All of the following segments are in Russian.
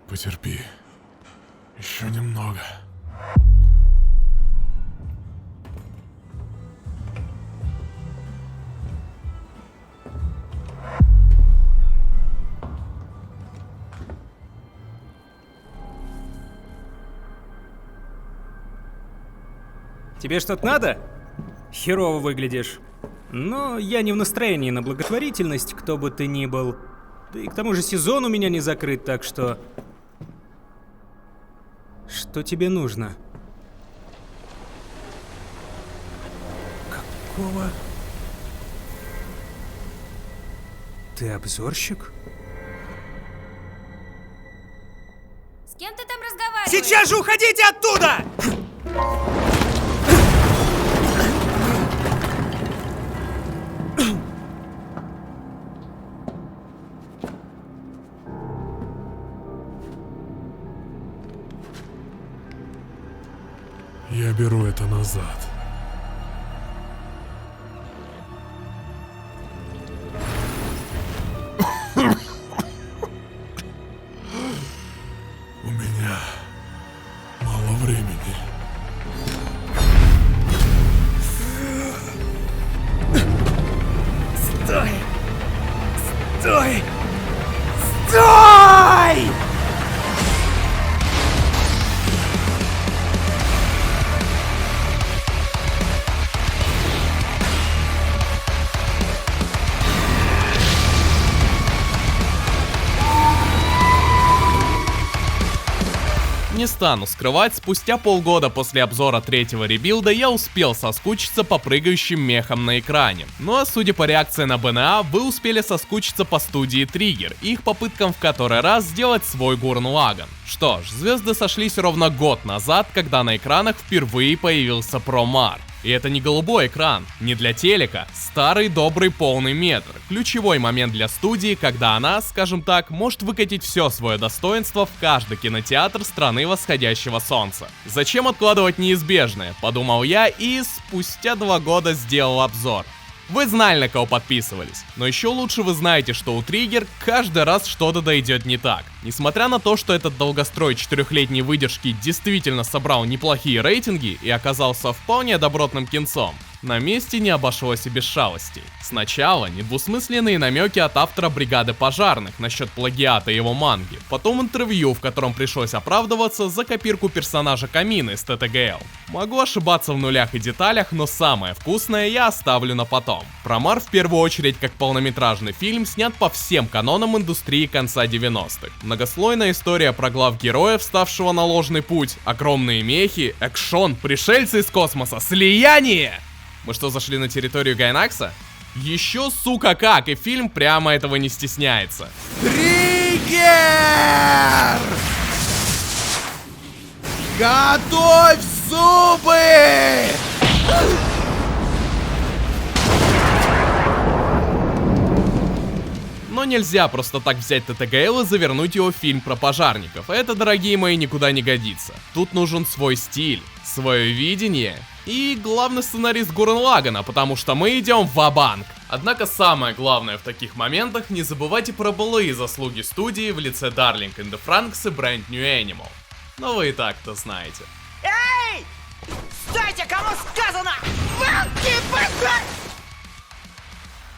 Потерпи. Еще немного. Тебе что-то надо? Херово выглядишь. Но я не в настроении на благотворительность, кто бы ты ни был. Да и к тому же сезон у меня не закрыт, так что... Что тебе нужно? Какого? Ты обзорщик? С кем ты там разговариваешь? Сейчас же уходите оттуда! Я беру это назад. У меня мало времени. Стой! Стой! Стой! Не стану скрывать, спустя полгода после обзора третьего ребилда я успел соскучиться по прыгающим мехам на экране. Ну а судя по реакции на БНА, вы успели соскучиться по студии Trigger и их попыткам в который раз сделать свой Гуррен Лаганн. Что ж, звезды сошлись ровно год назад, когда на экранах впервые появился ProMar. И это не голубой экран, не для телека, старый добрый полный метр. Ключевой момент для студии, когда она, скажем так, может выкатить все свое достоинство в каждый кинотеатр страны восходящего солнца. Зачем откладывать неизбежное, подумал я и спустя 2 года сделал обзор. Вы знали, на кого подписывались, но еще лучше вы знаете, что у Trigger каждый раз что-то дойдет не так. Несмотря на то, что этот долгострой 4-летней выдержки действительно собрал неплохие рейтинги и оказался вполне добротным кинцом, на месте не обошлось и без шалостей. Сначала недвусмысленные намеки от автора «Бригады пожарных» насчет плагиата его манги, потом интервью, в котором пришлось оправдываться за копирку персонажа Камины из ТТГЛ. Могу ошибаться в нулях и деталях, но самое вкусное я оставлю на потом. ProMar в первую очередь как полнометражный фильм снят по всем канонам индустрии конца 90-х. Многослойная история про главгероя, вставшего на ложный путь, огромные мехи, экшон, пришельцы из космоса, слияние! Мы что, зашли на территорию Гайнакса? Еще, сука, как, и фильм прямо этого не стесняется. Триггер! Готовь зубы! Но нельзя просто так взять ТТГЛ и завернуть его в фильм про пожарников. Это, дорогие мои, никуда не годится. Тут нужен свой стиль, свое видение и главный сценарист Гуррен Лаганна, потому что мы идем ва-банк. Однако самое главное в таких моментах, не забывайте про былые заслуги студии в лице Darling in the Franxx и Brand New Animal. Но вы и так-то знаете. Эй! Стойте, кому сказано! Волки, быстро!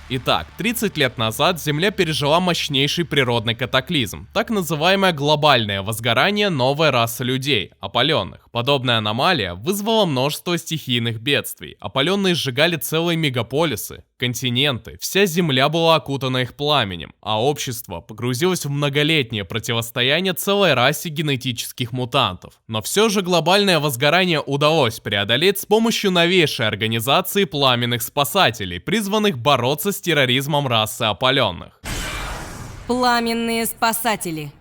Итак, 30 лет назад Земля пережила мощнейший природный катаклизм, так называемое глобальное возгорание новой расы людей, опаленных. Подобная аномалия вызвала множество стихийных бедствий. Опаленные сжигали целые мегаполисы, континенты, вся Земля была окутана их пламенем, а общество погрузилось в многолетнее противостояние целой расе генетических мутантов. Но все же глобальное возгорание удалось преодолеть с помощью новейшей организации пламенных спасателей, призванных бороться с терроризмом расы опаленных. Пламенные спасатели.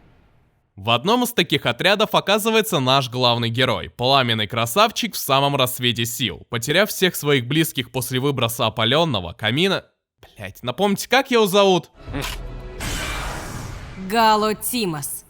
В одном из таких отрядов оказывается наш главный герой, пламенный красавчик в самом рассвете сил. Потеряв всех своих близких после выброса опаленного камина... Блять, напомните, как его зовут? Гало Тимос.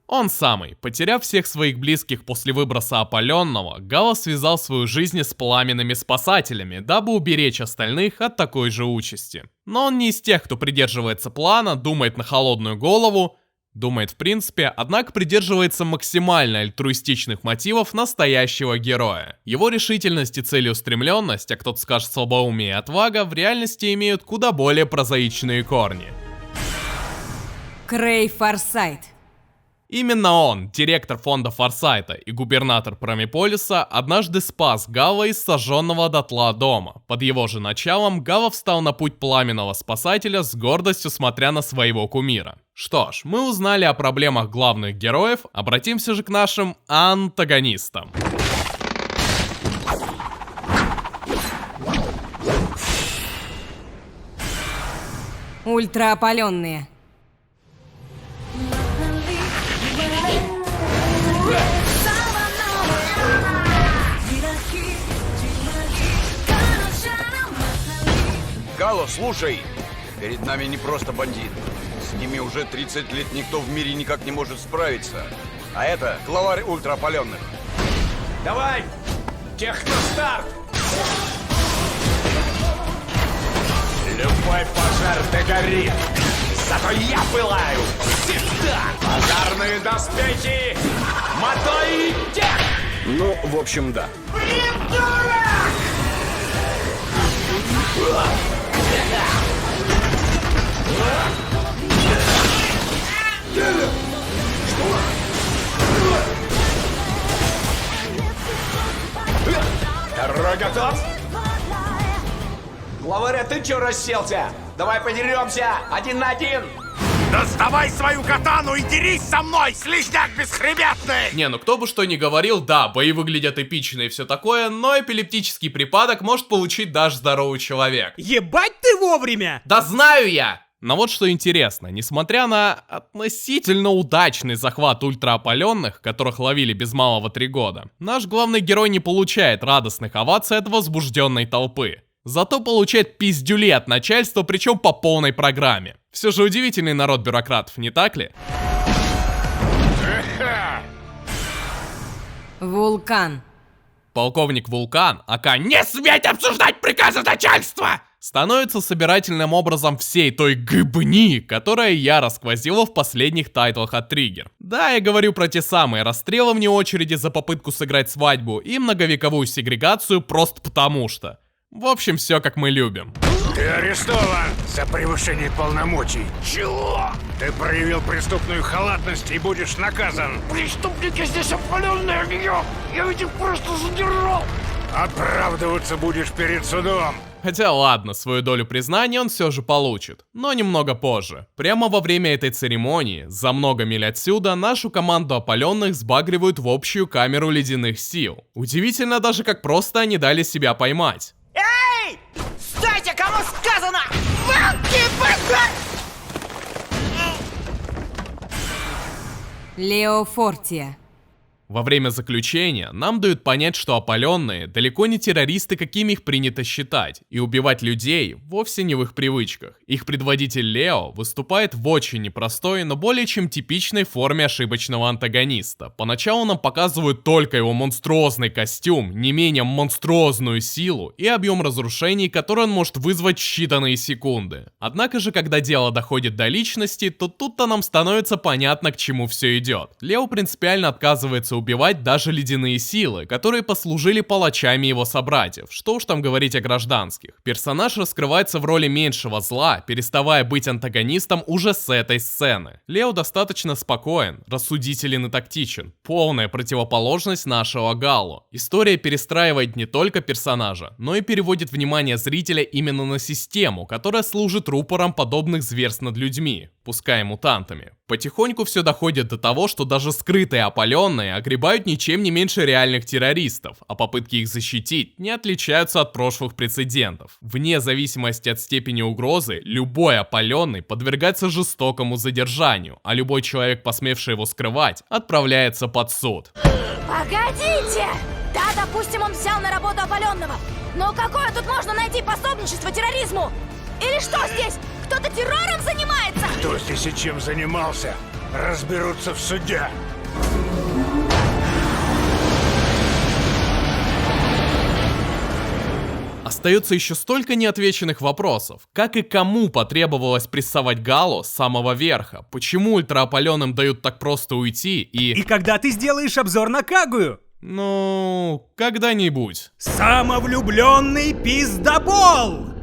Он самый. Потеряв всех своих близких после выброса опаленного, Гало связал свою жизнь с пламенными спасателями, дабы уберечь остальных от такой же участи. Но он не из тех, кто придерживается плана, думает на холодную голову, думает в принципе, однако придерживается максимально альтруистичных мотивов настоящего героя. Его решительность и целеустремленность, а кто-то скажет слабоумие и отвага, в реальности имеют куда более прозаичные корни. Крей Форсайт. Именно он, директор фонда Форсайта и губернатор Промеполиса, однажды спас Гало из сожженного дотла дома. Под его же началом Гало встал на путь пламенного спасателя с гордостью смотря на своего кумира. Что ж, мы узнали о проблемах главных героев, обратимся же к нашим антагонистам. Ультраопаленные. Гало, слушай! Перед нами не просто бандит. С ними уже 30 лет никто в мире никак не может справиться. А это главарь ультраопаленных. Давай! Техностарт! Любой пожар догорит! Зато я пылаю! Всегда! Пожарные доспехи! Мотой тех! Ну, в общем, да. Второй готов? Главаря, ты чё расселся? Давай подеремся! 1 на 1! Доставай свою катану и дерись со мной, слизняк бесхребетный! Не, ну кто бы что ни говорил, да, бои выглядят эпично и все такое, но эпилептический припадок может получить даже здоровый человек. Ебать ты вовремя! Да знаю я! Но вот что интересно, несмотря на относительно удачный захват ультраопаленных, которых ловили без малого 3 года, наш главный герой не получает радостных оваций от возбужденной толпы. Зато получает пиздюли от начальства, причем по полной программе. Все же удивительный народ бюрократов, не так ли? Вулкан. Полковник Вулкан, ака «Не сметь обсуждать приказы начальства!» становится собирательным образом всей той гыбни, которая яро сквозила в последних тайтлах от Trigger. Да, я говорю про те самые расстрелы вне очереди за попытку сыграть свадьбу и многовековую сегрегацию просто потому что. В общем, все как мы любим. Ты арестован за превышение полномочий. Чего? Ты проявил преступную халатность и будешь наказан. Преступники здесь опаленные, я ведь их просто задержал. Оправдываться будешь перед судом. Хотя ладно, свою долю признания он все же получит, но немного позже. Прямо во время этой церемонии, за много миль отсюда, нашу команду опаленных сбагривают в общую камеру ледяных сил. Удивительно даже, как просто они дали себя поймать. Эй! Стойте, кому сказано! Волки базар! Лео Фортия. Во время заключения нам дают понять, что опаленные далеко не террористы, какими их принято считать, и убивать людей вовсе не в их привычках. Их предводитель Лео выступает в очень непростой, но более чем типичной форме ошибочного антагониста. Поначалу нам показывают только его монструозный костюм, не менее монструозную силу и объем разрушений, который он может вызвать в считанные секунды. Однако же, когда дело доходит до личности, то тут-то нам становится понятно, к чему все идет. Лео принципиально отказывается убивать даже ледяные силы, которые послужили палачами его собратьев, что уж там говорить о гражданских. Персонаж раскрывается в роли меньшего зла, переставая быть антагонистом уже с этой сцены. Лео достаточно спокоен, рассудителен и тактичен, полная противоположность нашего Галло. История перестраивает не только персонажа, но и переводит внимание зрителя именно на систему, которая служит рупором подобных зверств над людьми, пускай и мутантами. Потихоньку все доходит до того, что даже скрытые опаленные огребают ничем не меньше реальных террористов, а попытки их защитить не отличаются от прошлых прецедентов. Вне зависимости от степени угрозы, любой опаленный подвергается жестокому задержанию, а любой человек, посмевший его скрывать, отправляется под суд. Погодите! Да, допустим, он взял на работу опаленного. Но какое тут можно найти пособничество терроризму? Или что здесь? Кто-то террором занимается? Кто здесь и чем занимался? разберутся в суде. Остается еще столько неотвеченных вопросов. Как и кому потребовалось прессовать Галу с самого верха? Почему ультраопаленным дают так просто уйти И когда ты сделаешь обзор на Кагую? Ну, когда-нибудь. Самовлюбленный пиздобол!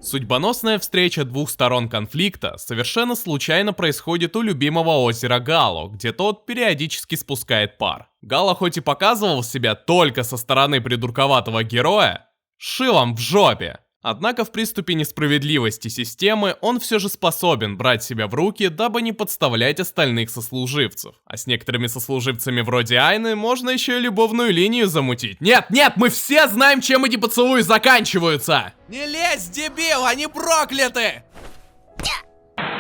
Судьбоносная встреча двух сторон конфликта совершенно случайно происходит у любимого озера Гало, где тот периодически спускает пар. Гало хоть и показывал себя только со стороны придурковатого героя, шилом в жопе. Однако в приступе несправедливости системы он все же способен брать себя в руки, дабы не подставлять остальных сослуживцев. А с некоторыми сослуживцами вроде Айны можно еще и любовную линию замутить. Нет, мы все знаем, чем эти поцелуи заканчиваются! Не лезь, дебил, они прокляты!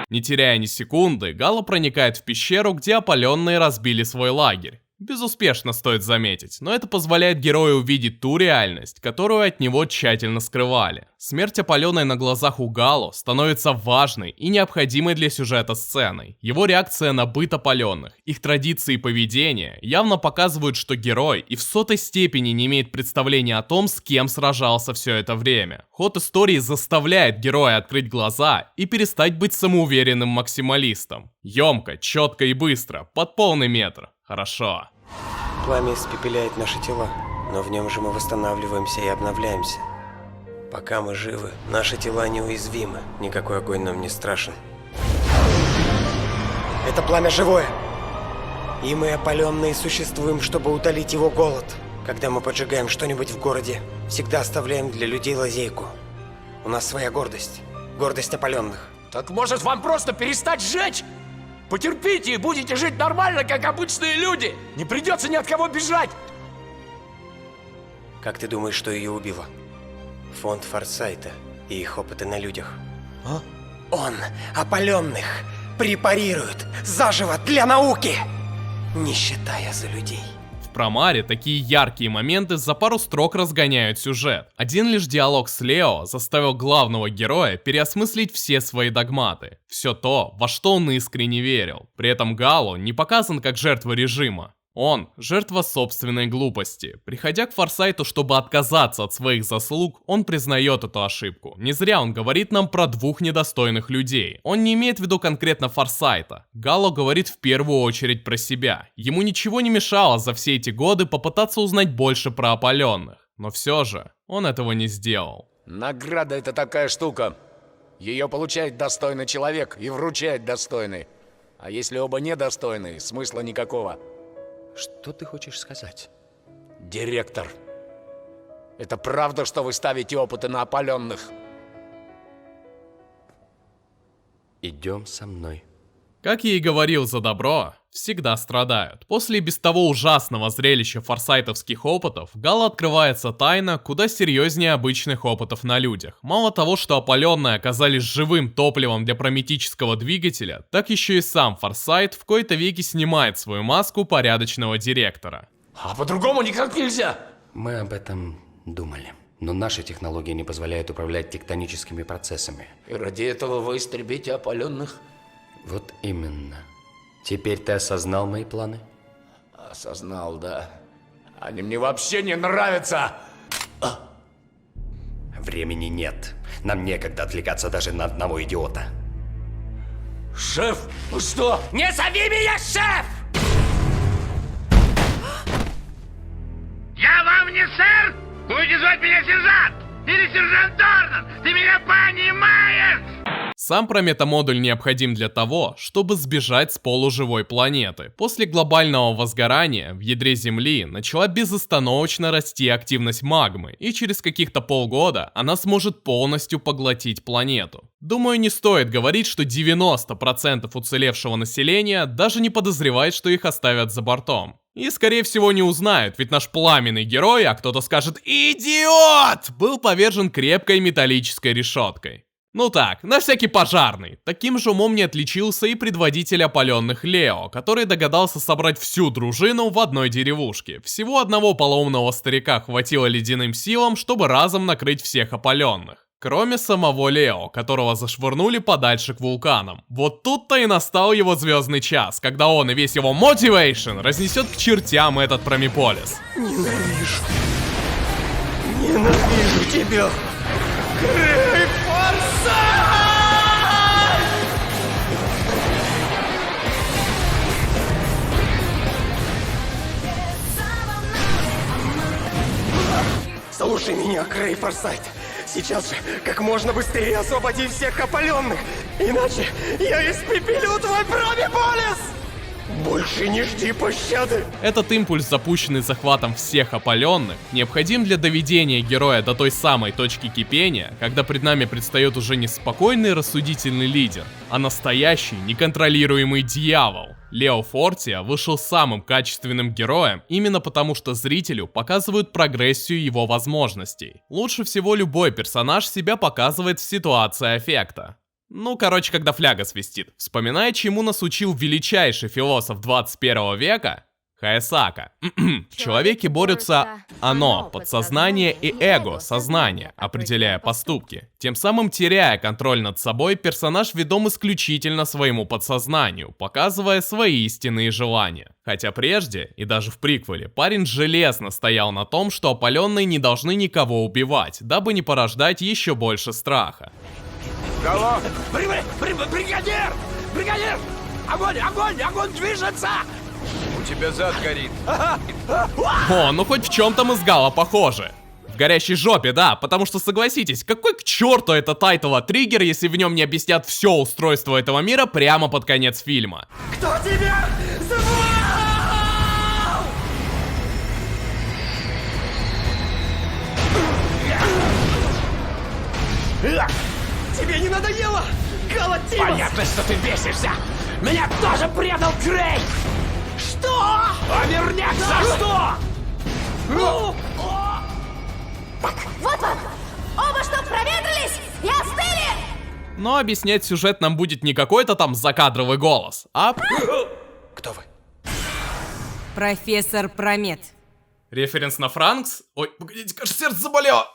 Не теряя ни секунды, Гало проникает в пещеру, где опаленные разбили свой лагерь. Безуспешно, стоит заметить, но это позволяет герою увидеть ту реальность, которую от него тщательно скрывали. Смерть опаленной на глазах у Гало становится важной и необходимой для сюжета сценой. Его реакция на быт опаленных, их традиции и поведение явно показывают, что герой и в сотой степени не имеет представления о том, с кем сражался все это время. Ход истории заставляет героя открыть глаза и перестать быть самоуверенным максималистом. Емко, четко и быстро, под полный метр. Хорошо. Пламя испепеляет наши тела, но в нем же мы восстанавливаемся и обновляемся. Пока мы живы, наши тела неуязвимы, никакой огонь нам не страшен. Это пламя живое, и мы опаленные существуем, чтобы утолить его голод. Когда мы поджигаем что-нибудь в городе, всегда оставляем для людей лазейку. У нас своя гордость, гордость опаленных. Так может вам просто перестать сжечь? Потерпите и будете жить нормально, как обычные люди. Не придется ни от кого бежать. Как ты думаешь, что ее убило? Фонд Форсайта и их опыты на людях. А? Он опаленных препарирует заживо для науки, не считая за людей. В Промаре такие яркие моменты за пару строк разгоняют сюжет. Один лишь диалог с Лео заставил главного героя переосмыслить все свои догматы. Все то, во что он искренне верил. При этом Гало не показан как жертва режима. Он – жертва собственной глупости. Приходя к Форсайту, чтобы отказаться от своих заслуг, он признает эту ошибку. Не зря он говорит нам про двух недостойных людей. Он не имеет в виду конкретно Форсайта. Гало говорит в первую очередь про себя. Ему ничего не мешало за все эти годы попытаться узнать больше про опаленных. Но все же, он этого не сделал. Награда — это такая штука. Ее получает достойный человек и вручает достойный. А если оба недостойные, смысла никакого. Что ты хочешь сказать? Директор, это правда, что вы ставите опыты на опаленных? Идем со мной. Как я и говорил, за добро всегда страдают. После без того ужасного зрелища форсайтовских опытов, Гало открывается тайна куда серьезнее обычных опытов на людях. Мало того, что опаленные оказались живым топливом для прометического двигателя, так еще и сам Форсайт в кои-то веки снимает свою маску порядочного директора. А по-другому никак нельзя. Мы об этом думали. Но наши технологии не позволяют управлять тектоническими процессами. И ради этого вы истребите опаленных? Вот именно. Теперь ты осознал мои планы? Осознал, да. Они мне вообще не нравятся. Времени нет. Нам некогда отвлекаться даже на одного идиота. Шеф, ну что? Не зови меня шеф! Я вам не сэр! Будете звать меня сержант! Или сержант Торнан! Ты меня понимаешь? Сам прометамодуль необходим для того, чтобы сбежать с полуживой планеты. После глобального возгорания в ядре Земли начала безостановочно расти активность магмы, и через каких-то полгода она сможет полностью поглотить планету. Думаю, не стоит говорить, что 90% уцелевшего населения даже не подозревает, что их оставят за бортом. И, скорее всего, не узнают, ведь наш пламенный герой, а кто-то скажет «Идиот!», был повержен крепкой металлической решеткой. Ну так, на всякий пожарный. Таким же умом не отличился и предводитель опаленных Лео, который догадался собрать всю дружину в одной деревушке. Всего одного полоумного старика хватило ледяным силам, чтобы разом накрыть всех опаленных. Кроме самого Лео, которого зашвырнули подальше к вулканам. Вот тут-то и настал его звездный час, когда он и весь его мотивейшн разнесет к чертям этот Промеполис. Ненавижу. Ненавижу тебя. Крейг Форсайт! Слушай меня, Крейг Форсайт. Сейчас же, как можно быстрее освободи всех опаленных, иначе я испепелю твой Промеполис! Больше не жди пощады! Этот импульс, запущенный захватом всех опаленных, необходим для доведения героя до той самой точки кипения, когда пред нами предстает уже не спокойный рассудительный лидер, а настоящий неконтролируемый дьявол. Лео Фортия вышел самым качественным героем именно потому, что зрителю показывают прогрессию его возможностей. Лучше всего любой персонаж себя показывает в ситуации аффекта. Ну, короче, когда фляга свистит. Вспоминая, чему нас учил величайший философ 21 века, Хаясака. В человеке борются оно, подсознание, и эго, сознание, определяя поступки. Тем самым, теряя контроль над собой, персонаж ведом исключительно своему подсознанию, показывая свои истинные желания. Хотя прежде, и даже в приквеле, парень железно стоял на том, что опаленные не должны никого убивать, дабы не порождать еще больше страха. Кого? Бригадир! Бригадир! Огонь! Огонь! Огонь движется! У тебя зад горит. О, ну хоть в чем-то мы с Гало похожи. В горящей жопе, да, потому что согласитесь, какой к черту это тайтл триггер, если в нем не объяснят все устройство этого мира прямо под конец фильма. Кто тебя звал? Тебе не надоело? Галатимос! Понятно, что ты бесишься! Меня тоже предал Крейг! Что? Поверняк за что? Вот-вот! Оба что, проветрились и остыли? Но объяснять сюжет нам будет не какой-то там закадровый голос, а... Кто вы? Профессор Промет. Референс на Франкс? Ой, погодите, кажется, сердце заболело.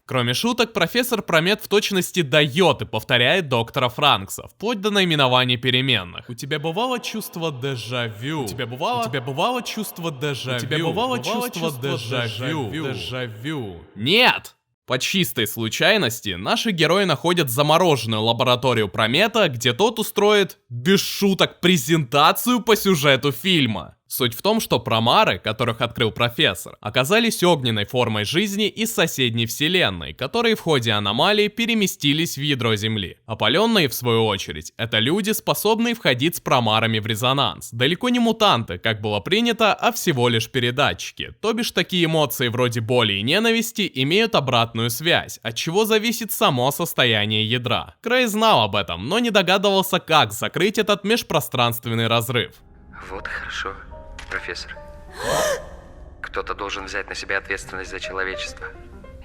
Кроме шуток, профессор Промет в точности дает и повторяет доктора Франкса, вплоть до наименования переменных. У тебя бывало чувство дежавю? У тебя бывало чувство дежавю? У тебя бывало чувство дежавю? Дежавю? Нет! По чистой случайности, наши герои находят замороженную лабораторию Промета, где тот устроит, без шуток, презентацию по сюжету фильма. Суть в том, что промары, которых открыл профессор, оказались огненной формой жизни из соседней вселенной, которые в ходе аномалии переместились в ядро Земли. Опаленные, в свою очередь, это люди, способные входить с промарами в резонанс. Далеко не мутанты, как было принято, а всего лишь передатчики. То бишь, такие эмоции вроде боли и ненависти имеют обратную связь, от чего зависит само состояние ядра. Крей знал об этом, но не догадывался, как закрыть этот межпространственный разрыв. Вот и хорошо, профессор. Кто-то должен взять на себя ответственность за человечество.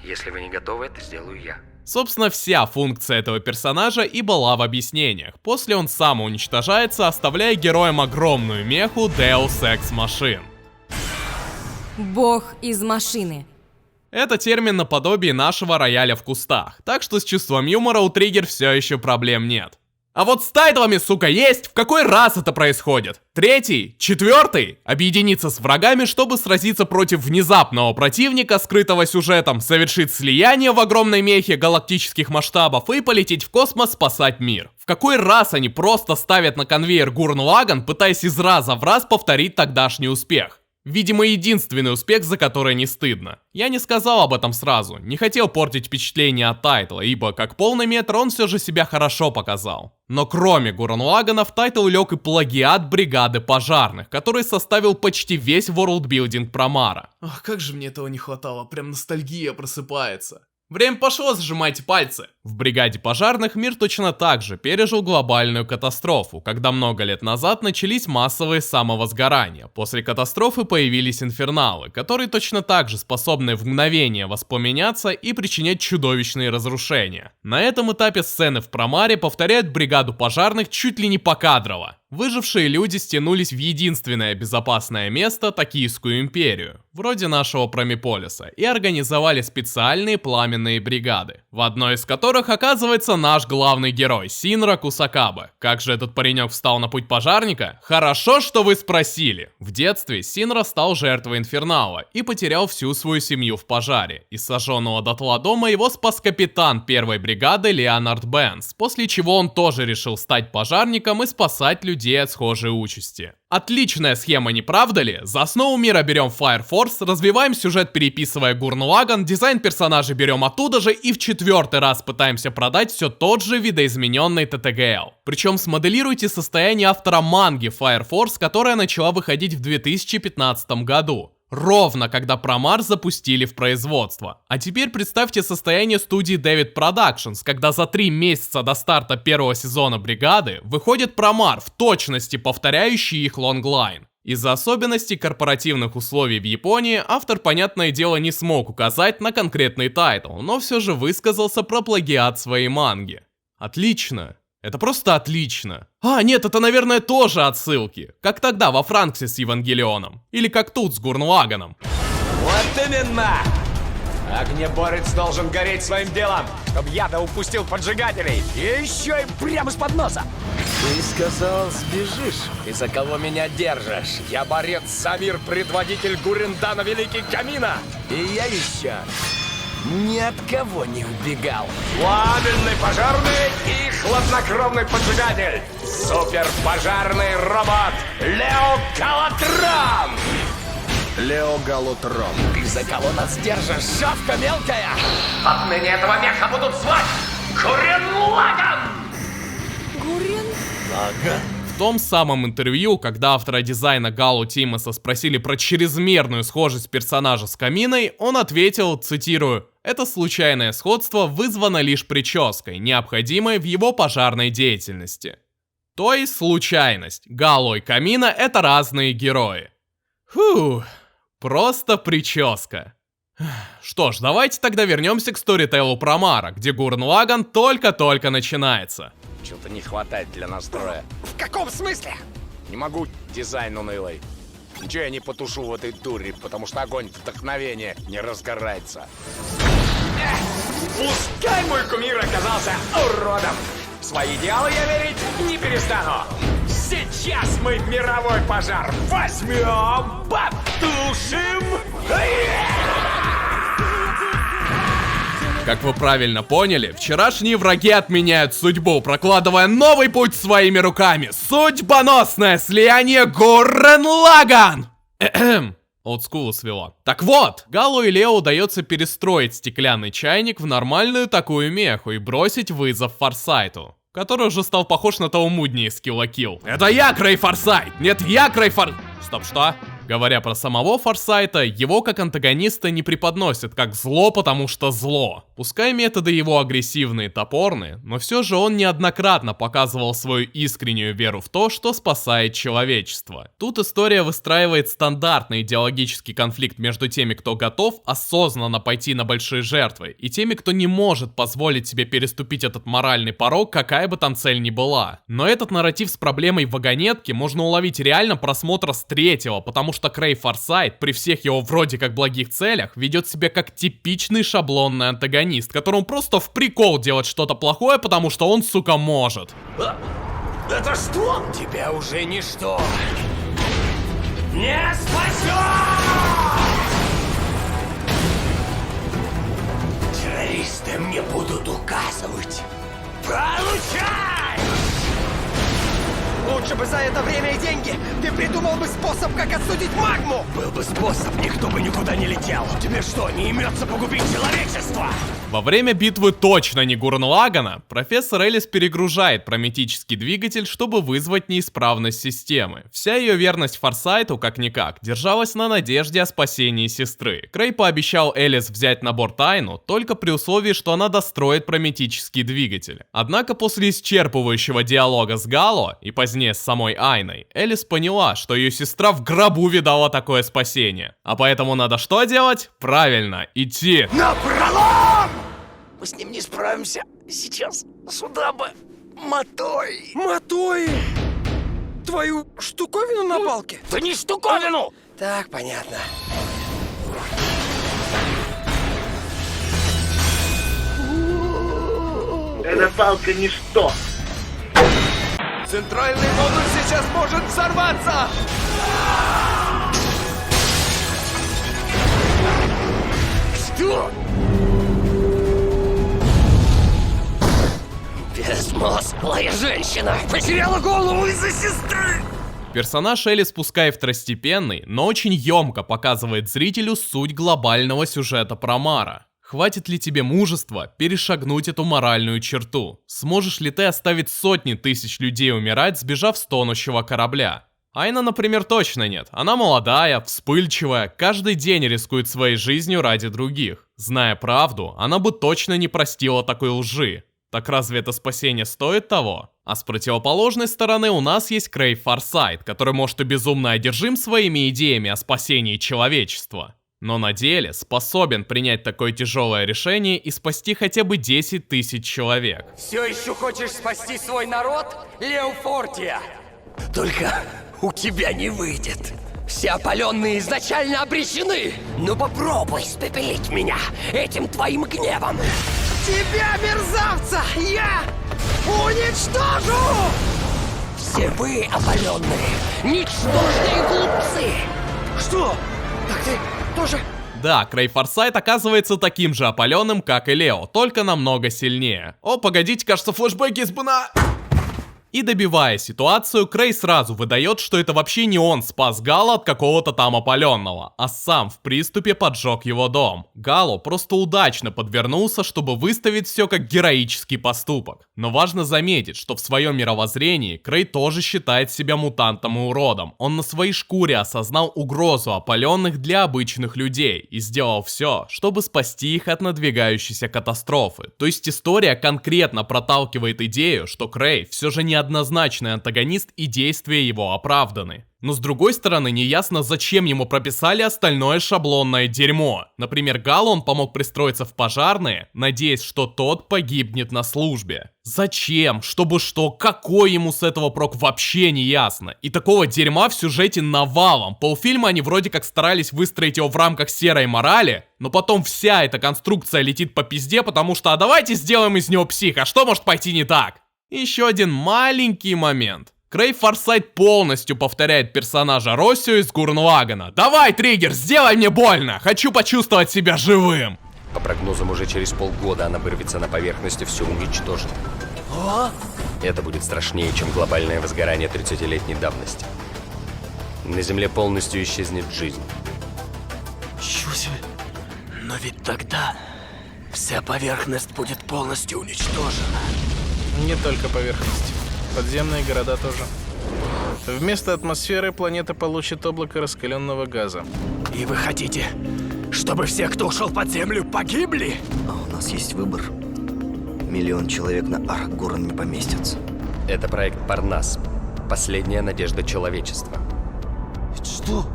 Если вы не готовы, это сделаю я. Собственно, вся функция этого персонажа и была в объяснениях. После он самоуничтожается, оставляя героям огромную меху Deus Ex Machina. Бог из машины. Это термин наподобие нашего рояля в кустах, так что с чувством юмора у Триггер все еще проблем нет. А вот с тайтлами, сука, есть? В какой раз это происходит? Третий? Четвертый? Объединиться с врагами, чтобы сразиться против внезапного противника, скрытого сюжетом, совершить слияние в огромной мехе галактических масштабов и полететь в космос спасать мир. В какой раз они просто ставят на конвейер Гуррен Лаганн, пытаясь из раза в раз повторить тогдашний успех? Видимо, единственный успех, за который не стыдно. Я не сказал об этом сразу, не хотел портить впечатление от тайтла, ибо как полный метр он все же себя хорошо показал. Но кроме Гуррен Лаганна в тайтл лег и плагиат бригады пожарных, который составил почти весь ворлдбилдинг Промара. Ах, как же мне этого не хватало, прям ностальгия просыпается. Время пошло, зажимайте пальцы. В бригаде пожарных мир точно так же пережил глобальную катастрофу, когда много лет назад начались массовые самовозгорания. После катастрофы появились инферналы, которые точно так же способны в мгновение воспламеняться и причинять чудовищные разрушения. На этом этапе сцены в Промаре повторяют бригаду пожарных чуть ли не покадрово. Выжившие люди стянулись в единственное безопасное место, Токийскую империю, вроде нашего Промеполиса, и организовали специальные пламенные бригады, в одной из которых оказывается наш главный герой Синра Кусакабе. Как же этот паренек встал на путь пожарника? Хорошо, что вы спросили. В детстве Синра стал жертвой инфернала и потерял всю свою семью в пожаре. Из сожженного дотла дома его спас капитан первой бригады Леонард Бенс, после чего он тоже решил стать пожарником и спасать людей от схожей участи. Отличная схема, не правда ли? За основу мира берем Fire Force, развиваем сюжет, переписывая Гуррен Лаганн, дизайн персонажей берем оттуда же и в 4-й раз пытаемся продать все тот же видоизмененный TTGL. Причем смоделируйте состояние автора манги Fire Force, которая начала выходить в 2015 году. Ровно когда Промар запустили в производство. А теперь представьте состояние студии David Productions, когда за 3 месяца до старта первого сезона бригады выходит Промар, в точности повторяющий их лонглайн. Из-за особенностей корпоративных условий в Японии автор, понятное дело, не смог указать на конкретный тайтл, но все же высказался про плагиат своей манги. Отлично. Это просто отлично. А, нет, это, наверное, тоже отсылки. Как тогда во Франксе с Евангелионом. Или как тут с Гуррен Лаганном. Вот именно! Огнеборец должен гореть своим делом, чтобы я-то упустил поджигателей. И еще и прямо из-под носа. Ты сказал, сбежишь? Ты за кого меня держишь? Я борец Самир, предводитель Гуррендана Великий Камина. И я еще ни от кого не убегал. Пламенный пожарный и хладнокровный поджигатель. Суперпожарный робот Лео Галатрон. Лео Галатрон. Ты за кого нас держишь, шавка мелкая? Отныне этого меха будут звать Гуррен Лаганн. Гуррен? Лаганн? В том самом интервью, когда автора дизайна Галу Тимоса спросили про чрезмерную схожесть персонажа с Каминой, он ответил, цитирую: «Это случайное сходство вызвано лишь прической, необходимой в его пожарной деятельности». То есть случайность. Галу и Камина — это разные герои. Фух, просто прическа. Что ж, давайте тогда вернемся к сторителлу Промара, где Гуррен Лаганн только-только начинается. Чего-то не хватает для настроя. В каком смысле? Не могу, дизайн унылый. Ничего я не потушу в этой дуре, потому что огонь вдохновения не разгорается. Пускай мой кумир оказался уродом. В свои идеалы я верить не перестану. Сейчас мы мировой пожар возьмем, потушим. Как вы правильно поняли, вчерашние враги отменяют судьбу, прокладывая новый путь своими руками. Судьбоносное слияние Гуррен Лаганн! Олдскул свело. Так вот, Галу и Лео удается перестроить стеклянный чайник в нормальную такую меху и бросить вызов Форсайту, который уже стал похож на того Мудни из Kill la Kill. Это я, Крей Форсайт! Нет, я, Крей Фор... Стоп, что? Говоря про самого Форсайта, его как антагониста не преподносят как зло, потому что зло. Пускай методы его агрессивные и топорные, но все же он неоднократно показывал свою искреннюю веру в то, что спасает человечество. Тут история выстраивает стандартный идеологический конфликт между теми, кто готов осознанно пойти на большие жертвы, и теми, кто не может позволить себе переступить этот моральный порог, какая бы там цель ни была. Но этот нарратив с проблемой вагонетки можно уловить реально просмотра с 3-го, потому что Крей Форсайт при всех его вроде как благих целях ведет себя как типичный шаблонный антагонист, которому просто в прикол делать что-то плохое, потому что он, сука, может. Это что? Тебя уже ничто не спасет! Террористы мне будут указывать. Получай! Лучше бы за это время и деньги ты придумал бы способ, как отсудить магму! Был бы способ, никто бы никуда не летел. Тебе что, не имется погубить человечество? Во время битвы точно не Гурн-Лагана профессор Элис перегружает прометический двигатель, чтобы вызвать неисправность системы. Вся ее верность Форсайту, как-никак, держалась на надежде о спасении сестры. Крей пообещал Элис взять на борт Айну только при условии, что она достроит прометический двигатель. Однако после исчерпывающего диалога с Гало и позднее с самой Айной, Элис поняла, что ее сестра в гробу видала такое спасение. А поэтому надо что делать? Правильно, идти напролом! Мы с ним не справимся. Сейчас сюда бы мотой. Мотой! Твою штуковину на палке? Да не штуковину! Так, понятно. Эта палка ничто. Центральный модуль сейчас может взорваться! Что? Безмозглая женщина потеряла голову из-за сестры! Персонаж Элис пускай второстепенный, но очень емко показывает зрителю суть глобального сюжета про Мара. Хватит ли тебе мужества перешагнуть эту моральную черту? Сможешь ли ты оставить сотни тысяч людей умирать, сбежав с тонущего корабля? Айна, например, точно нет. Она молодая, вспыльчивая, каждый день рискует своей жизнью ради других. Зная правду, она бы точно не простила такой лжи. Так разве это спасение стоит того? А с противоположной стороны у нас есть Крей Форсайт, который может и безумно одержим своими идеями о спасении человечества, но на деле способен принять такое тяжелое решение и спасти хотя бы 10 тысяч человек. Все еще хочешь спасти свой народ, Лео Фортия? Только у тебя не выйдет. Все опаленные изначально обречены. Ну попробуй испепелить меня этим твоим гневом. Тебя, мерзавца, я уничтожу! Все вы, опаленные, ничтожные глупцы! Что? Так ты тоже... Да, Крей Форсайт оказывается таким же опаленным, как и Лео, только намного сильнее. О, погодите, кажется, флешбеки из БНА... И добивая ситуацию, Крей сразу выдает, что это вообще не он спас Гало от какого-то там опаленного, а сам в приступе поджег его дом. Гало просто удачно подвернулся, чтобы выставить все как героический поступок. Но важно заметить, что в своем мировоззрении Крей тоже считает себя мутантом и уродом. Он на своей шкуре осознал угрозу опаленных для обычных людей и сделал все, чтобы спасти их от надвигающейся катастрофы. То есть история конкретно проталкивает идею, что Крей все же не однозначный антагонист и действия его оправданы. Но с другой стороны, неясно, зачем ему прописали остальное шаблонное дерьмо. Например, Галу он помог пристроиться в пожарные, надеясь, что тот погибнет на службе. Зачем? Чтобы что? Какой ему с этого прок? Вообще не ясно. И такого дерьма в сюжете навалом. Полфильма они вроде как старались выстроить его в рамках серой морали, но потом вся эта конструкция летит по пизде, потому что а давайте сделаем из него психа, что может пойти не так? Еще один маленький момент. Крей Форсайт полностью повторяет персонажа Россио из Гурн-Лагана. Давай, Триггер, сделай мне больно! Хочу почувствовать себя живым! По прогнозам, уже через полгода она вырвется на поверхность и все уничтожит. Это будет страшнее, чем глобальное возгорание 30-летней давности. На Земле полностью исчезнет жизнь. Чё себе? Но ведь тогда вся поверхность будет полностью уничтожена. Не только поверхность. Подземные города тоже. Вместо атмосферы планета получит облако раскаленного газа. И вы хотите, чтобы все, кто ушел под землю, погибли? А у нас есть выбор. 1 миллион человек на Арк-Гурн не поместятся. Это проект Парнас. Последняя надежда человечества. Что?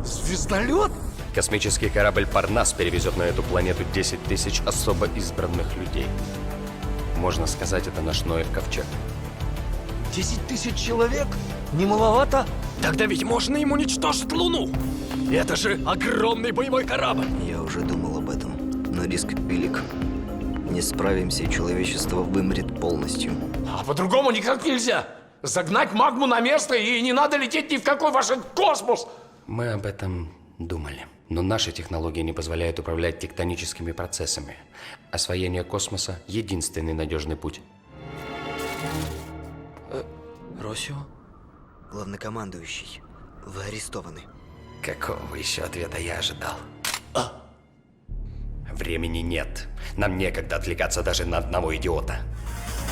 Звездолет? Космический корабль Парнас перевезет на эту планету 10 тысяч особо избранных людей. Можно сказать, это наш Ноев ковчег. 10 тысяч человек? Не маловато? Тогда ведь можно им уничтожить Луну! Это же огромный боевой корабль! Я уже думал об этом, но риск велик. Не справимся, и человечество вымрет полностью. А по-другому никак нельзя! Загнать магму на место, и не надо лететь ни в какой ваш космос! Мы об этом думали. Но наши технологии не позволяют управлять тектоническими процессами. Освоение космоса — единственный надежный путь. Россио? Главнокомандующий, вы арестованы. Какого еще ответа я ожидал? Времени нет. Нам некогда отвлекаться даже на одного идиота.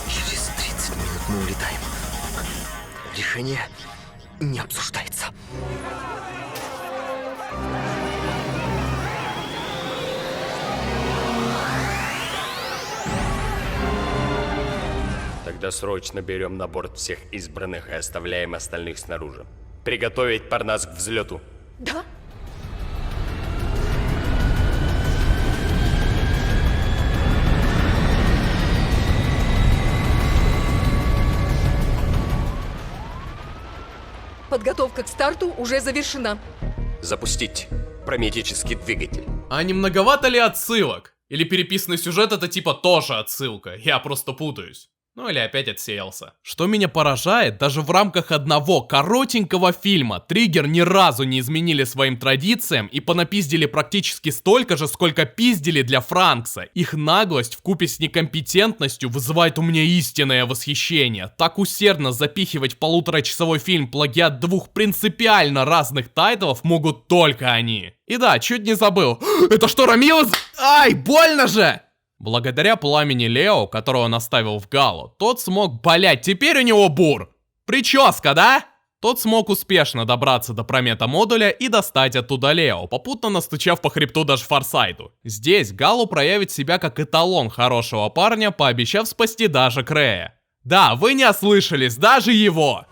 Через 30 минут мы улетаем. Решение не обсуждается. Тогда срочно берем на борт всех избранных и оставляем остальных снаружи. Приготовить Парнас к взлету. Да? Подготовка к старту уже завершена. Запустить прометический двигатель. А не многовато ли отсылок? Или переписанный сюжет это типа тоже отсылка? Я просто путаюсь. Ну или опять отсеялся. Что меня поражает, даже в рамках одного коротенького фильма Триггер ни разу не изменили своим традициям и понапиздили практически столько же, сколько пиздили для Франкса. Их наглость вкупе с некомпетентностью вызывает у меня истинное восхищение. Так усердно запихивать в полуторачасовой фильм плагиат двух принципиально разных тайтлов могут только они. И да, чуть не забыл. Это что, Рамилос? Ай, больно же! Благодаря пламени Лео, которого он оставил в Галу, тот смог, блять, теперь у него бур. Прическа, да? Тот смог успешно добраться до промета-модуля и достать оттуда Лео, попутно настучав по хребту даже Форсайту. Здесь Галу проявит себя как эталон хорошего парня, пообещав спасти даже Крея. Да, вы не ослышались, даже его!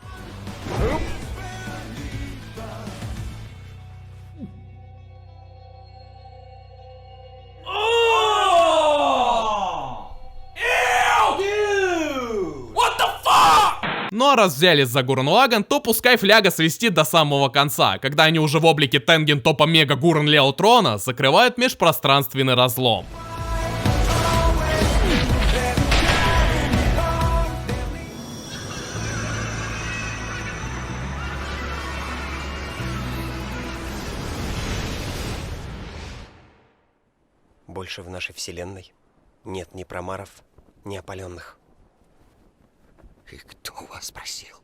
Ну а раз взялись за Гуррен Лаганн, то пускай фляга свистит до самого конца, когда они уже в облике Тенген Топа Мега Гуррен Леотрона закрывают межпространственный разлом. Больше в нашей вселенной нет ни промаров, ни опаленных. И кто вас спросил?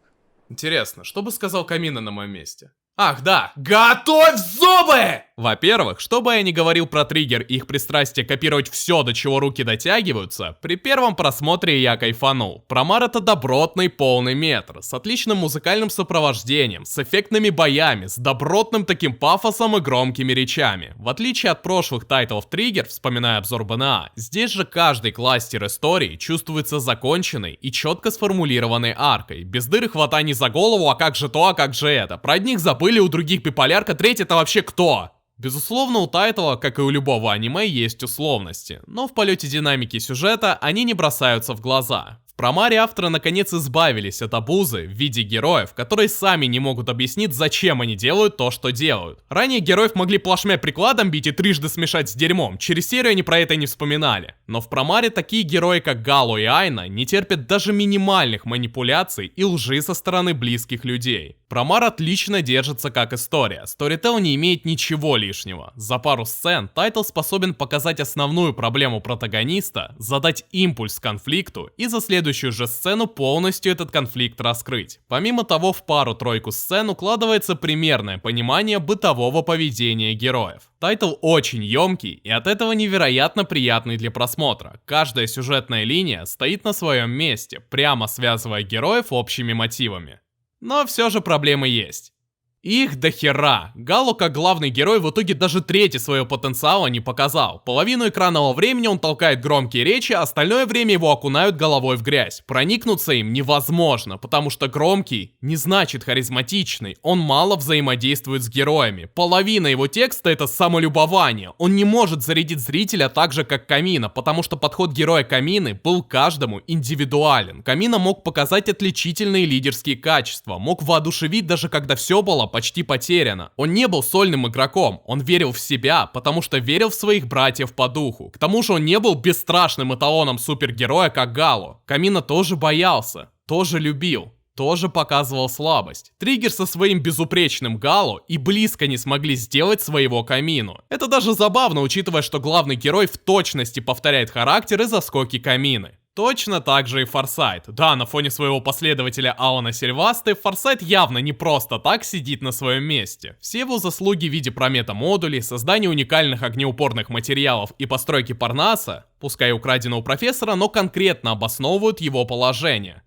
Интересно, что бы сказал Камина на моем месте? Ах, да, готовь зубы! Во-первых, что бы я ни говорил про Триггер и их пристрастие копировать все, до чего руки дотягиваются, при первом просмотре я кайфанул. Промар это добротный полный метр, с отличным музыкальным сопровождением, с эффектными боями, с добротным таким пафосом и громкими речами. В отличие от прошлых тайтлов Триггер, вспоминая обзор БНА, здесь же каждый кластер истории чувствуется законченной и четко сформулированной аркой, без дыр и хватаний за голову, а как же то, а как же это. Про одних забыли, у других биполярка, третий это вообще кто? Безусловно, у тайтла, как и у любого аниме, есть условности, но в полете динамики сюжета они не бросаются в глаза. В Промаре авторы наконец избавились от обузы в виде героев, которые сами не могут объяснить, зачем они делают то, что делают. Ранее героев могли плашмя прикладом бить и трижды смешать с дерьмом, через серию они про это не вспоминали. Но в Промаре такие герои, как Галу и Айна, не терпят даже минимальных манипуляций и лжи со стороны близких людей. Промар отлично держится как история, сторител не имеет ничего лишнего. За пару сцен тайтл способен показать основную проблему протагониста, задать импульс конфликту и за следующую же сцену полностью этот конфликт раскрыть. Помимо того, в пару-тройку сцен укладывается примерное понимание бытового поведения героев. Тайтл очень емкий и от этого невероятно приятный для просмотра. Каждая сюжетная линия стоит на своем месте, прямо связывая героев общими мотивами. Но все же проблемы есть. Их до хера. Галу как главный герой в итоге даже трети своего потенциала не показал. Половину экранного времени он толкает громкие речи, а остальное время его окунают головой в грязь. Проникнуться им невозможно, потому что громкий не значит харизматичный. Он мало взаимодействует с героями. Половина его текста это самолюбование. Он не может зарядить зрителя так же, как Камина, потому что подход героя Камины был каждому индивидуален. Камина мог показать отличительные лидерские качества, мог воодушевить даже когда все было почти потеряно. Он не был сольным игроком, он верил в себя, потому что верил в своих братьев по духу. К тому же он не был бесстрашным эталоном супергероя, как Галу. Камина тоже боялся, тоже любил, тоже показывал слабость. Триггер со своим безупречным Галу и близко не смогли сделать своего Камину. Это даже забавно, учитывая, что главный герой в точности повторяет характер и заскоки Камины. Точно так же и Форсайт. Да, на фоне своего последователя Алана Сильвасты, Форсайт явно не просто так сидит на своем месте. Все его заслуги в виде прометамодулей, создания уникальных огнеупорных материалов и постройки Парнаса, пускай украдено у профессора, но конкретно обосновывают его положение.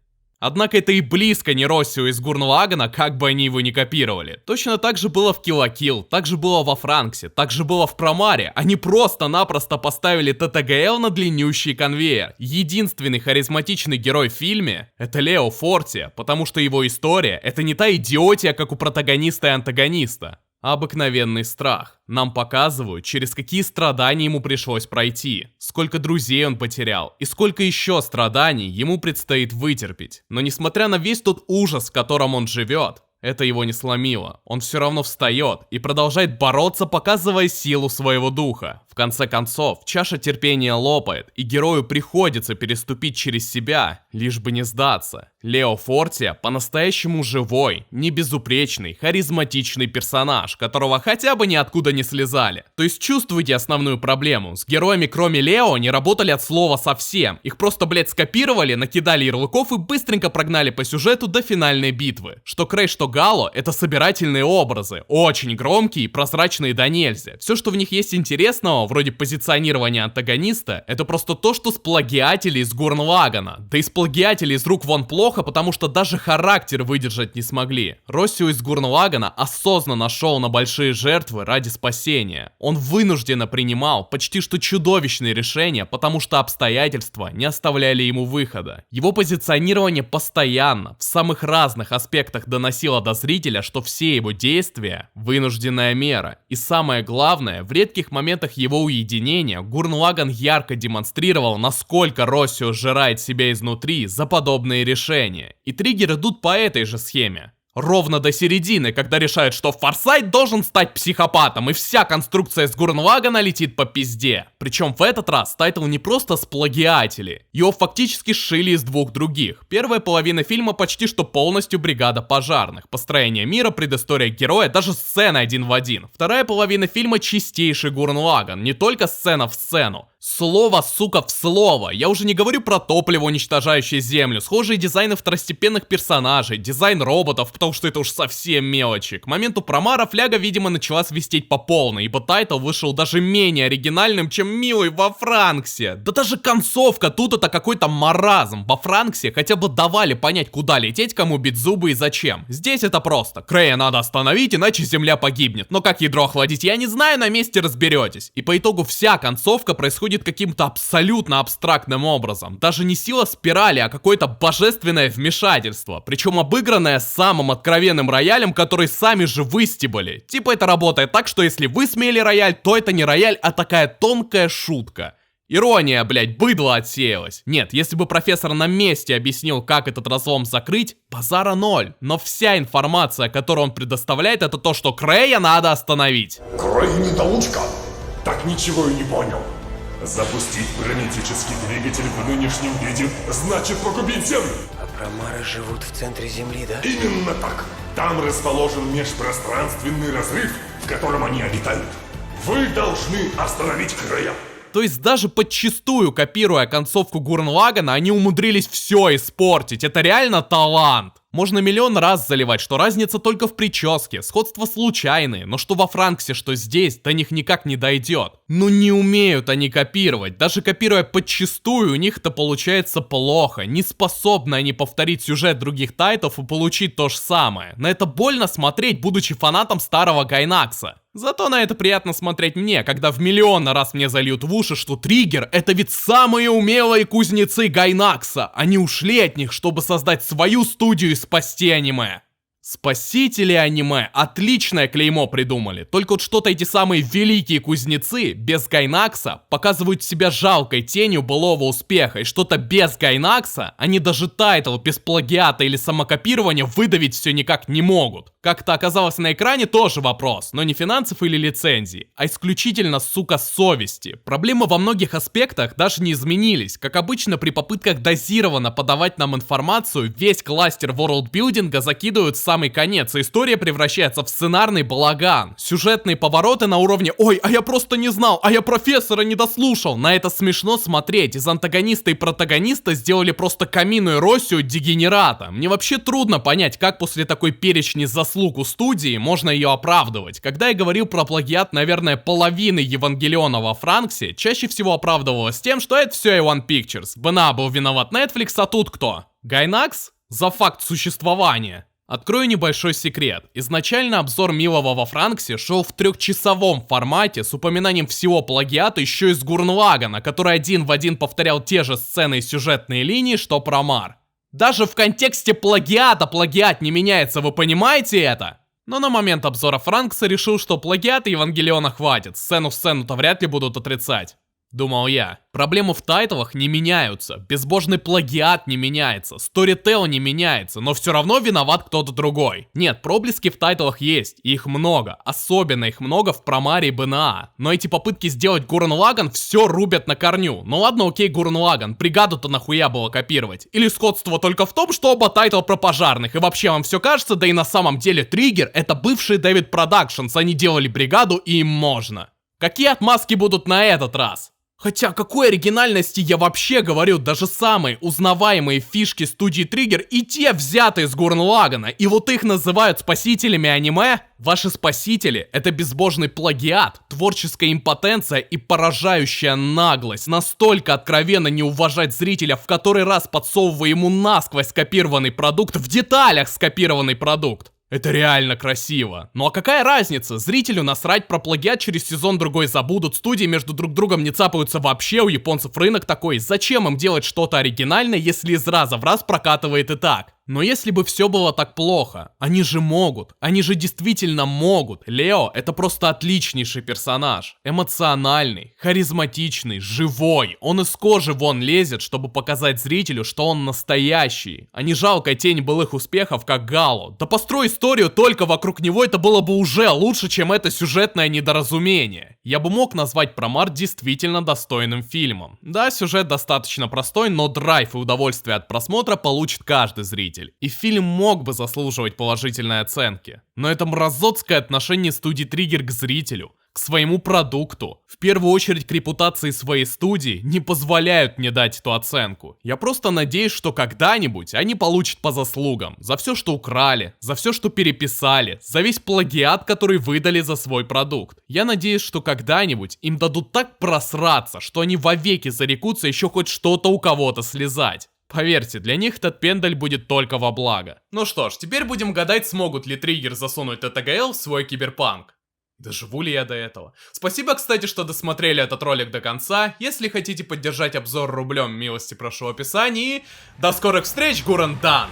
Однако это и близко не Россио из Гуррен Лаганна, как бы они его ни копировали. Точно так же было в Kill la Kill, так же было во Франксе, так же было в Промаре. Они просто-напросто поставили ТТГЛ на длиннющий конвейер. Единственный харизматичный герой в фильме — это Лео Фортия, потому что его история — это не та идиотия, как у протагониста и антагониста, а обыкновенный страх. Нам показывают, через какие страдания ему пришлось пройти, сколько друзей он потерял и сколько еще страданий ему предстоит вытерпеть. Но несмотря на весь тот ужас, в котором он живет, это его не сломило. Он все равно встает и продолжает бороться, показывая силу своего духа. В конце концов, чаша терпения лопает, и герою приходится переступить через себя, лишь бы не сдаться. Лео Фортия по-настоящему живой, не безупречный, харизматичный персонаж, которого хотя бы ниоткуда не слезали. То есть чувствуете основную проблему? С героями кроме Лео не работали от слова совсем. Их просто, блять, скопировали, накидали ярлыков и быстренько прогнали по сюжету до финальной битвы. Что Крей, что Гало — это собирательные образы, очень громкие и прозрачные до нельзя. Все, что в них есть интересного, вроде позиционирования антагониста, это просто то, что сплагиатили из Гуррен Лаганна. Да и сплагиатили из рук вон плохо, потому что даже характер выдержать не смогли. Россио из Гуррен Лаганна осознанно шел на большие жертвы ради спасения. Он вынужденно принимал почти что чудовищные решения, потому что обстоятельства не оставляли ему выхода. Его позиционирование постоянно, в самых разных аспектах доносило до зрителя, что все его действия — вынужденная мера. И самое главное, в редких моментах его уединения Гуррен Лаганн ярко демонстрировал, насколько Россио сжирает себя изнутри за подобные решения. И триггеры идут по этой же схеме. Ровно до середины, когда решают, что Форсайт должен стать психопатом, и вся конструкция с Гуррен Лаганна летит по пизде. Причем в этот раз тайтл не просто сплагиатели. Его фактически сшили из двух других. Первая половина фильма почти что полностью бригада пожарных. Построение мира, предыстория героя, даже сцены один в один. Вторая половина фильма чистейший Гуррен Лаганн, не только сцена в сцену. Слово, сука, в слово. Я уже не говорю про топливо, уничтожающее землю, схожие дизайны второстепенных персонажей, дизайн роботов, потому что это уж совсем мелочи. К моменту Промара фляга, видимо, начала свистеть по полной, ибо тайтл вышел даже менее оригинальным, чем милый во Франксе. Да даже концовка тут это какой-то маразм. Во Франксе хотя бы давали понять, куда лететь, кому бить зубы и зачем. Здесь это просто. Крея надо остановить, иначе земля погибнет. Но как ядро охладить, я не знаю, на месте разберетесь. И по итогу вся концовка происходит каким-то абсолютно абстрактным образом. Даже не сила спирали, а какое-то божественное вмешательство. Причем обыгранное самым откровенным роялем, который сами же выстебали. Типа это работает так, что если вы смели рояль, то это не рояль, а такая тонкая шутка. Ирония, блять, быдло отсеялась. Нет, если бы профессор на месте объяснил, как этот разлом закрыть, базара ноль. Но вся информация, которую он предоставляет, это то, что Крея надо остановить. Крей недоучка. Так ничего и не понял. Запустить пиранетический двигатель в нынешнем виде значит погубить Землю. А промары живут в центре Земли, да? Именно так. Там расположен межпространственный разрыв, в котором они обитают. Вы должны остановить Крея. То есть даже подчистую копируя концовку Гуррен Лаганна, они умудрились все испортить. Это реально талант. Можно миллион раз заливать, что разница только в прическе, сходства случайные, но что во Франксе, что здесь, до них никак не дойдет. Ну не умеют они копировать, даже копируя подчистую, у них это получается плохо, не способны они повторить сюжет других тайтов и получить то же самое. На это больно смотреть, будучи фанатом старого Гайнакса. Зато на это приятно смотреть мне, когда в миллион раз мне зальют в уши, что Триггер — это ведь самые умелые кузнецы Гайнакса. Они ушли от них, чтобы создать свою студию и спасти аниме. Спасители аниме отличное клеймо придумали. Только вот что-то эти самые великие кузнецы без Гайнакса показывают себя жалкой тенью былого успеха. И что-то без Гайнакса они даже тайтл без плагиата или самокопирования выдавить все никак не могут. Как-то оказалось на экране тоже вопрос, но не финансов или лицензий, а исключительно, сука, совести. Проблемы во многих аспектах даже не изменились. Как обычно, при попытках дозированно подавать нам информацию, весь кластер ворлдбилдинга закидывают самый конец, и история превращается в сценарный балаган. Сюжетные повороты на уровне «Ой, а я просто не знал, а я профессора не дослушал». На это смешно смотреть. Из антагониста и протагониста сделали просто Камину и Россию дегенерата. Мне вообще трудно понять, как после такой перечни заслуг у студии можно ее оправдывать. Когда я говорил про плагиат, наверное, половины Евангелиона во Франксе, чаще всего оправдывалось тем, что это все A1 Pictures. БНА был виноват Netflix, а тут кто? Гайнакс? За факт существования. Открою небольшой секрет. Изначально обзор Милого во Франксе шел в 3-часовом формате с упоминанием всего плагиата еще из Гурнлагана, который один в один повторял те же сцены и сюжетные линии, что Промар. Даже в контексте плагиата плагиат не меняется, вы понимаете это? Но на момент обзора Франкса решил, что плагиата Евангелиона хватит, сцену в сцену-то вряд ли будут отрицать. Думал я. Проблемы в тайтлах не меняются, безбожный плагиат не меняется, сторитейл не меняется, но все равно виноват кто-то другой. Нет, проблески в тайтлах есть, и их много, особенно их много в Промаре и БНА. Но эти попытки сделать Гуррен Лаганн все рубят на корню. Ну ладно, окей, Гуррен Лаганн, бригаду-то нахуя было копировать? Или сходство только в том, что оба тайтла про пожарных, и вообще вам все кажется, да и на самом деле Триггер это бывший Дэвид Продакшнс, они делали бригаду и им можно. Какие отмазки будут на этот раз? Хотя, о какой оригинальности я вообще говорю, даже самые узнаваемые фишки студии Триггер и те взяты из Гуррен Лаганна, и вот их называют спасителями аниме? Ваши спасители — это безбожный плагиат, творческая импотенция и поражающая наглость, настолько откровенно не уважать зрителя, в который раз подсовывая ему насквозь скопированный продукт, в деталях скопированный продукт. Это реально красиво. Ну а какая разница? Зрителю насрать, про плагиат через сезон-другой забудут, студии между друг другом не цапаются вообще, у японцев рынок такой. Зачем им делать что-то оригинальное, если из раза в раз прокатывает и так? Но если бы все было так плохо, они же могут, они же действительно могут. Лео — это просто отличнейший персонаж. Эмоциональный, харизматичный, живой. Он из кожи вон лезет, чтобы показать зрителю, что он настоящий. А не жалкая тень былых успехов, как Галу. Да построй историю только вокруг него, это было бы уже лучше, чем это сюжетное недоразумение. Я бы мог назвать Промар действительно достойным фильмом. Да, сюжет достаточно простой, но драйв и удовольствие от просмотра получит каждый зритель. И фильм мог бы заслуживать положительной оценки. Но это мразотское отношение студии Триггер к зрителю, к своему продукту, в первую очередь к репутации своей студии, не позволяют мне дать эту оценку. Я просто надеюсь, что когда-нибудь они получат по заслугам. За все, что украли, за все, что переписали, за весь плагиат, который выдали за свой продукт. Я надеюсь, что когда-нибудь им дадут так просраться, что они вовеки зарекутся еще хоть что-то у кого-то слезать. Поверьте, для них этот пендаль будет только во благо. Ну что ж, теперь будем гадать, смогут ли Триггер засунуть ТТГЛ в свой киберпанк. Доживу ли я до этого? Спасибо, кстати, что досмотрели этот ролик до конца. Если хотите поддержать обзор рублем, милости прошу в описании. И до скорых встреч, Гуррен Дан!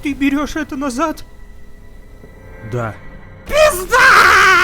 Ты берешь это назад? Да. Пизда!